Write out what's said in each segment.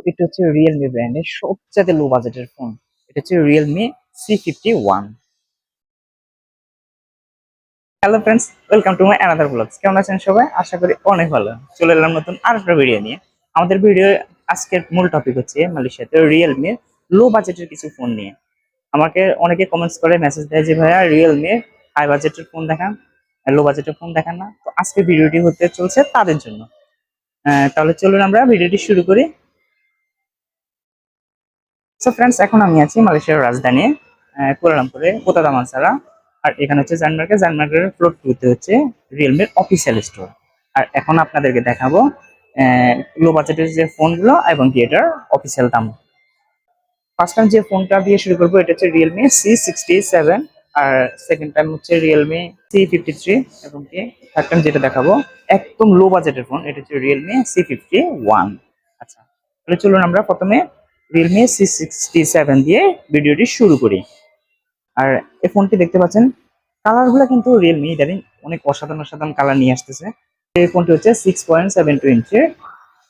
এটা হচ্ছে রিয়েলমি ব্র্যান্ডের সবচেয়ে লো বাজেটের ফোন। এটা হচ্ছে Realme C51। Hello friends, welcome to my another blogs. কেমন আছেন সবাই? আশা করি অনেক ভালো। চলে এলাম নতুন আরেকটা ভিডিও নিয়ে। আমাদের ভিডিও আজকের মূল টপিক হচ্ছে মালয়েশিয়াতে রিয়েলমি লো বাজেটের কিছু ফোন নিয়ে। আমাকে অনেকে কমেন্টস করে মেসেজ দেয় যে ভাইয়া রিয়েলমি হাই বাজেটের ফোন দেখান, লো বাজেটের ফোন দেখান না। তো আজকে ভিডিওটি হতে চলছে তাদের জন্য। তাহলে চলুন আমরা ভিডিওটি শুরু করি। সো ফ্রেন্ডস, এখন আমি আছি মালয়েশিয়ার রাজধানী কুয়ালালামপুরে কোতা দামানসারা। আর এখানে হচ্ছে জানমার্কের ফ্লোর 2 তে হচ্ছে রিয়েলমির অফিসিয়াল স্টোর। আর এখন আপনাদেরকে দেখাবো লো বাজেটের যে ফোনগুলো এবং কি এটার অফিসিয়াল দাম। ফার্স্ট টাইম যে ফোনটা দিয়ে শুরু করবো এটা হচ্ছে রিয়েলমি C67। আর সেকেন্ড টাইম হচ্ছে রিয়েলমি C53 এবং কি থার্ড টাইম যেটা দেখাবো একদম লো বাজেটের ফোন, এটা হচ্ছে রিয়েলমি C51। আচ্ছা, তাহলে চলুন আমরা প্রথমে রিয়েলমি C67 দিয়ে ভিডিওটি শুরু করি। আর এই ফোনটি দেখতে পাচ্ছেন কালার গুলো কিন্তু রিয়েলমি ইদানিং অনেক অসাধারণ অসাধারণ কালার নিয়ে আসতেছে। এই ফোনটি হচ্ছে 6.72 ইঞ্চির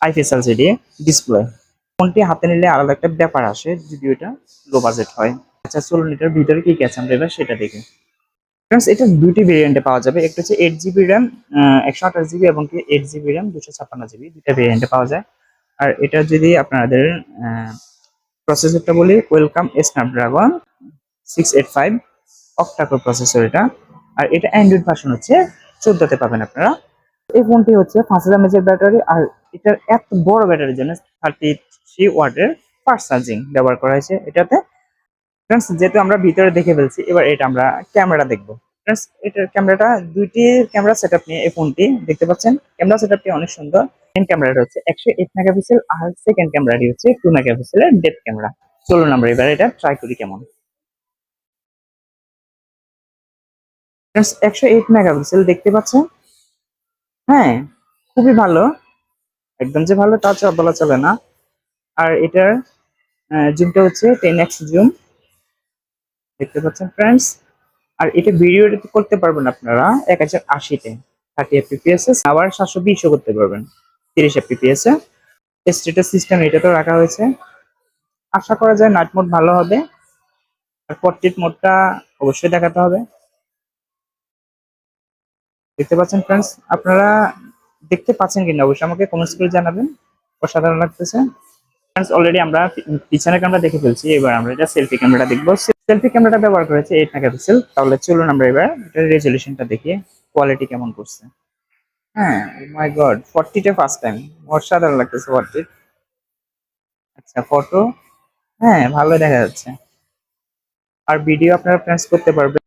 আইপিএস এলসিডি ডিসপ্লে। ফোনটি হাতে নিলে আলাদা একটা ব্যাপার আসে যদি এটা লো বাজেট হয়। আচ্ছা চলুন এটার ভিতরে কি কি আছে আমরা এবার সেটা দেখি। ফ্রেন্ডস, এটা দুটি ভেরিয়েন্টে পাওয়া যাবে। একটা হচ্ছে 8 জিবি র্যাম 128 জিবি এবং কি 8 জিবি র্যাম 256 জিবি, দুটা ভেরিয়েন্টে পাওয়া যায়। আর এটা যদি আপনাদের প্রসেসরটা বলি, ওয়েলকাম স্ন্যাপড্রাগন 685 অক্টাকোর প্রসেসর এটা। আর এটা অ্যান্ড্রয়েড ভার্সন হচ্ছে 14তে পাবেন আপনারা। এই ফোনটি হচ্ছে 5000 mAh ব্যাটারি। আর এটার এত বড় ব্যাটারির জন্য 33 ওয়াটের ফাস্ট চার্জিং ব্যবহার করা হয়েছে এটাতে। ফ্রেন্ডস, যেহেতু আমরা ভিতরে দেখে ফেলছি, এবার এটা আমরা ক্যামেরা দেখবো। ফ্রেন্ডস, এটার ক্যামেরাটা দুইটি ক্যামেরা সেটআপ নিয়ে এই ফোনটি দেখতে পাচ্ছেন। ক্যামেরা সেটআপটি অনেক সুন্দর। মেইন ক্যামেরাটা হচ্ছে 108 মেগাপিক্সেল আর সেকেন্ড ক্যামেরাটি হচ্ছে 2 মেগাপিক্সেলের ডেপথ ক্যামেরা। চলুন আমরা এবার এটা ট্রাই করি কেমন। ফ্রেন্ডস, 108 মেগাপিক্সেল দেখতে পাচ্ছেন। হ্যাঁ, খুবই ভালো। একদম যে ভালো তা বলা চলে না। আর এটার জুমটা হচ্ছে 10x জুম দেখতে পাচ্ছেন ফ্রেন্ডস। আর এটা ভিডিও করতে পারবেন আপনারা 1080-তে 30 fps আবার 720 করতে পারবেন 30 fps এ। স্ট্যাটাস সিস্টেম এটা তো রাখা হয়েছে। আশা করা যায় নাইট মোড ভালো হবে। আর পোর্ট্রেট মোডটা অবশ্যই দেখাতে হবে। দেখতে পাচ্ছেন ফ্রেন্ডস, আপনারা দেখতে পাচ্ছেন কিনা অবশ্যই আমাকে কমেন্টস করে জানাবেন। অসাধারণ লাগতেছে। ফ্রেন্ডস, অলরেডি আমরা পিছনের ক্যামেরা দেখে ফেলছি। এবার আমরা এটা সেলফি ক্যামেরা দেখবো। সেলফি ক্যামেরাটা ব্যবহার করেছে 8 মেগাপিক্সেল। তাহলে চলুন আমরা এবার এটার রেজলিউশনটা দেখি, কোয়ালিটি কেমন করছে। হ্যাঁ, মাই গড, 40টা ফার্স্ট টাইম, অসাধারণ লাগতেছে 40। আচ্ছা, ফটো হ্যাঁ ভালো দেখা যাচ্ছে। আর ভিডিও আপনারা ফ্রেন্ডস করতে পারবেন,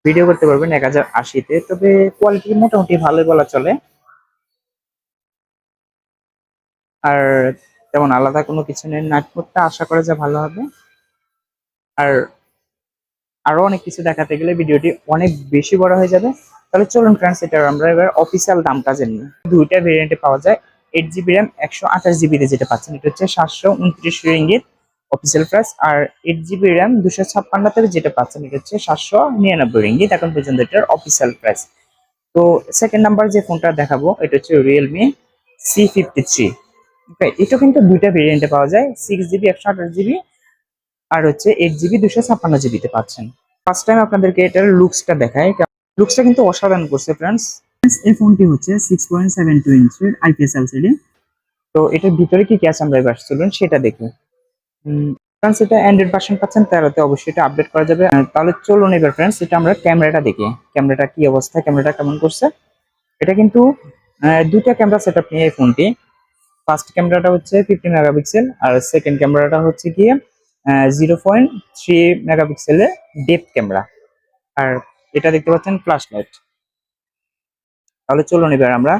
ভিডিও করতে পারবেন 1080-তে। তবে কোয়ালিটি মোটামুটি ভালোই বলা চলে। আর তেমন আলাদা কোনো কিছু নেই। নাইট মোডটা আশা করা যায় ভালো হবে। আর আরো অনেক কিছু দেখাতে গেলে ভিডিওটি অনেক বেশি বড় হয়ে যাবে। তাহলে চলুন ফ্রেন্ডস, এটা আমরা এবার অফিসিয়াল দামটা জেনে নিই। দুইটা ভেরিয়েন্টে পাওয়া যায়। 8 জিবি র্যাম 128 জিবিতে যেটা পাচ্ছেন এটা হচ্ছে 729 রিঙ্গিত অফিসিয়াল প্রাইস। আর 8 জিবি র্যাম 256 যেটা পাচ্ছেন এটা হচ্ছে 799 রিঙ্গিত এখন পর্যন্ত এটার অফিসিয়াল প্রাইস। তো সেকেন্ড নাম্বার যে ফোনটা দেখাবো এটা হচ্ছে রিয়েলমি C53। এটা কিন্তু দুইটা ভেরিয়েন্টে পাওয়া যায়, 6 জিবি 128 জিবি আর হচ্ছে 8 জিবি 256 জিবিতে পাচ্ছেন। ফার্স্ট টাইম আপনাদেরকে এটার লুকসটা দেখায়। লুকসটা কিন্তু অসাধারণ করছে ফ্রেন্ডস। এই ফোনটি হচ্ছে 6.72 ইঞ্চির আইপিএস এলসিডি। তো এটার ভিতরে কি কি আছে আমরা এবার চলুন সেটা দেখি। ফ্রেন্ডস, এটা অ্যান্ড্রয়েড ভার্সন পাচ্ছেন, তাহলে অবশ্যই এটা আপডেট করা যাবে। তাহলে চলুন এবার ফ্রেন্ডস এটা আমরা ক্যামেরাটা দেখি, ক্যামেরাটা কি অবস্থা, ক্যামেরাটা কেমন করছে। এটা কিন্তু দুইটা ক্যামেরা সেটআপ নিয়ে এই ফোনটি। ফার্স্ট ক্যামেরাটা হচ্ছে 50 মেগাপিক্সেল আর সেকেন্ড ক্যামেরাটা হচ্ছে গিয়ে 0.3 মেগাপিক্সেলের ডেপথ ক্যামেরা। আর এটা দেখতে পাচ্ছেন ফ্ল্যাশ লাইট। তাহলে চলুন এবার আমরা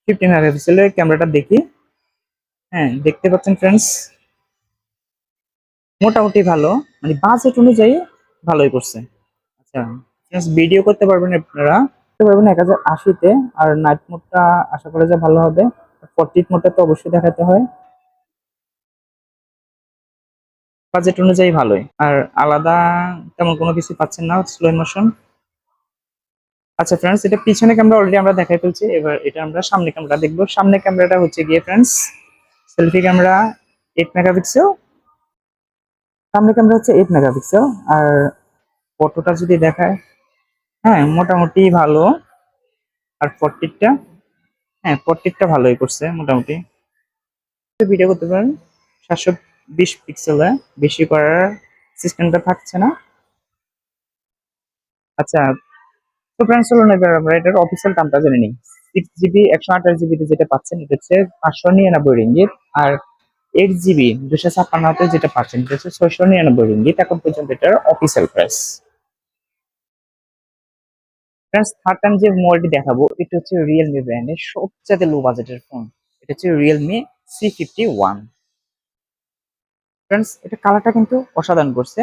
50 মেগাপিক্সেলের ক্যামেরাটা দেখি। হ্যাঁ, দেখতে পাচ্ছেন ফ্রেন্ডস মোটামুটি ভালো, মানে বাজেট অনুযায়ী ভালোই করছে। আচ্ছা ফ্রেন্ডস, ভিডিও করতে পারবেন আপনারা, করতে পারবেন 1080-তে। আর নাইট মোডটা আশা করা যায় ভালো হবে। পোর্ট্রেট মোডটা তো অবশ্যই দেখাতে হয়। বাজেট অনুযায়ী ভালোই। আর আলাদা তেমন কোনো কিছু পাচ্ছেন না, স্লো মোশন। আচ্ছা ফ্রেন্ডস, এটা পিছনে ক্যামেরা অলরেডি আমরা দেখাই ফেলছি। এবার এটা আমরা সামনে ক্যামেরা দেখবো। সামনে ক্যামেরাটা হচ্ছে গিয়ে ফ্রেন্ডস সেলফি ক্যামেরা 8 মেগাপিক্সেল। সামনে ক্যামেরা হচ্ছে 8 মেগাপিক্সেল। আর ফটোটা যদি দেখায়, হ্যাঁ মোটামুটি ভালো। আর পোর্ট্রেটটা, হ্যাঁ পোর্ট্রেটটা ভালোই করছে মোটামুটি। ভিডিও করতে পারেন 720 পিক্সেলে, বেশি করার সিস্টেমটা থাকছে না। আচ্ছা, তো ফ্রেন্ডস চলুন এবার আমরা এটার অফিসিয়াল দামটা জেনে নিই। 6 জিবি 128 জিবিতে যেটা পাচ্ছেন এটা হচ্ছে 599 রিঙ্গিত। আর 8 জিবি 256 যেটা পাচ্ছেন এটা হচ্ছে 699 রিঙ্গিত। এখন পর্যন্ত এটার official price. Friends third time যে মোবাইলটি দেখাবো এটা হচ্ছে রিয়েলমি ব্র্যান্ডের সবচেয়ে লো বাজেটের ফোন। এটা হচ্ছে রিয়েলমি C51। ফ্রেন্ডস এটা কালারটা কিন্তু অসাধারণ করছে।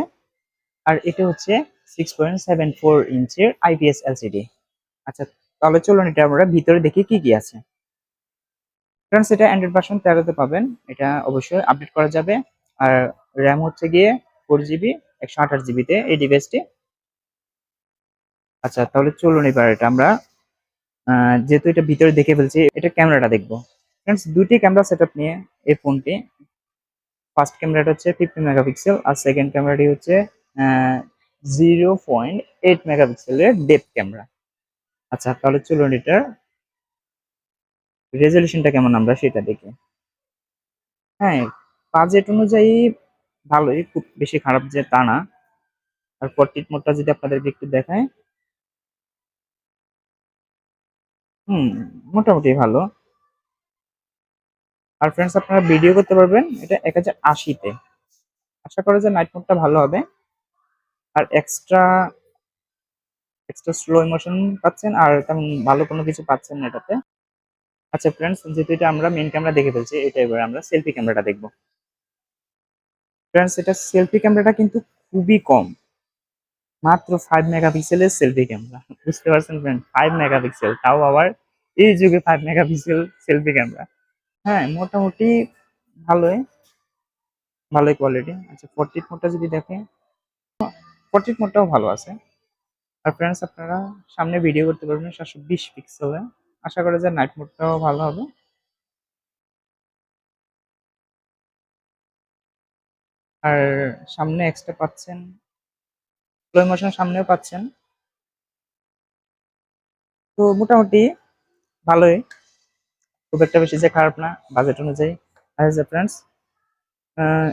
আর এটা হচ্ছে 6.74 ইঞ্চের IPS LCD। আচ্ছা, তাহলে চলুন এটা আমরা ভিতরে দেখি কি কি আছে। ফ্রেন্ডস এটা অ্যান্ড্রয়েড ভার্সন 13-তে পাবেন, এটা অবশ্যই আপডেট করা যাবে। আর র্যাম হচ্ছে গিয়ে 4 জিবি 128 জিবিতে এই ডিভাইসটি। আচ্ছা, তাহলে চলুন এবার এটা আমরা যেহেতু এটা ভিতরে দেখে ফেলছি, এটা ক্যামেরাটা দেখবো। ফ্রেন্ডস দুইটি ক্যামেরা সেট আপ নিয়ে এই ফোনটি। ফার্স্ট ক্যামেরাটা হচ্ছে 50 মেগাপিক্সেল আর সেকেন্ড ক্যামেরাটি হচ্ছে 0.8 মেগাপিক্সেলের ডেপথ ক্যামেরা। আচ্ছা, তাহলে চলুন এটার রেজলিউশনটা কেমন আমরা সেটা দেখি। হ্যাঁ, বাজেট অনুযায়ী ভালোই, খুব বেশি খারাপ যে তা না। আর পোর্ট্রেট মোডটা যদি আপনাদেরকে একটু দেখায়, হুম মোটামুটি ভালো। আর ফ্রেন্ডস আপনারা ভিডিও করতে পারবেন এটা 1080-তে। আশা করা যায় নাইট মোডটা ভালো হবে। আর এক্সট্রা এক্সট্রা স্লো ইমোশন পাচ্ছেন, আর তেমন ভালো কোনো কিছু পাচ্ছেন না এটাতে। আচ্ছা ফ্রেন্ডস, যেহেতু এটা আমরা মেইন ক্যামেরা দেখে ফেলছি, এটা এবার আমরা সেলফি ক্যামেরাটা দেখবো। ফ্রেন্ডস এটা সেলফি ক্যামেরাটা কিন্তু খুবই কম, মাত্র 5 মেগাপিক্সেলের সেলফি ক্যামেরা। বুঝতে পারছেন ফ্রেন্ড, 5 মেগাপিক্সেল, তাও আবার এই যুগে 5 মেগাপিক্সেল সেলফি ক্যামেরা। হ্যাঁ মোটামুটি ভালোই, ভালোই কোয়ালিটি। আচ্ছা, পোর্ট্রেট মোডটা যদি দেখে, পোর্ট্রেট মোডটাও ভালো আছে। আর ফ্রেন্ডস আপনারা সামনে ভিডিও করতে পারবেন 720 পিক্সেলে। আশা করা যায় নাইট মোডটাও ভালো হবে। আর সামনে এক্সট্রা পাচ্ছেন স্লো মোশন, সামনেও পাচ্ছেন। তো মোটামুটি ভালোই, খুব একটা বেশি যে খারাপ না বাজেট অনুযায়ী। আর ফ্রেন্ডস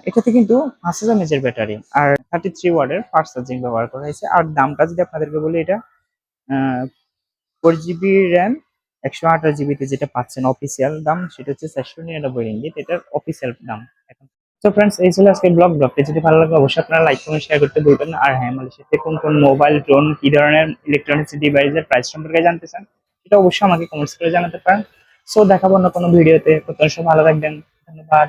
এটাতে কিন্তু 5000 mAh ব্যাটারি আর 33 ওয়াটের ফাস্ট চার্জিং ব্যবহার করা হয়েছে। আর দামটা যদি আপনাদেরকে বলি, এটা 4 জিবি র্যাম 128 জিবিতে যেটা পাচ্ছেন অফিসিয়াল দাম সেটা হচ্ছে 499 রিঙ্গিত, এটার অফিসিয়াল দাম এখন। তো ফ্রেন্ডস এই ছিল আজকে ব্লগটি। যদি ভালো লাগে অবশ্যই আপনারা লাইক কমেন্ট শেয়ার করতে ভুলবেন না। আর হ্যাঁ, মালয়েশিয়াতে কোন কোন মোবাইল, ড্রোন, কি ধরনের ইলেকট্রনিক্স ডিভাইসের প্রাইস সম্পর্কে জানতে চান সেটা অবশ্যই আমাকে কমেন্টস করে জানাতে পারেন। সো দেখাবো অন্য কোনো ভিডিওতে। তো সব ভালো থাকবেন, ধন্যবাদ।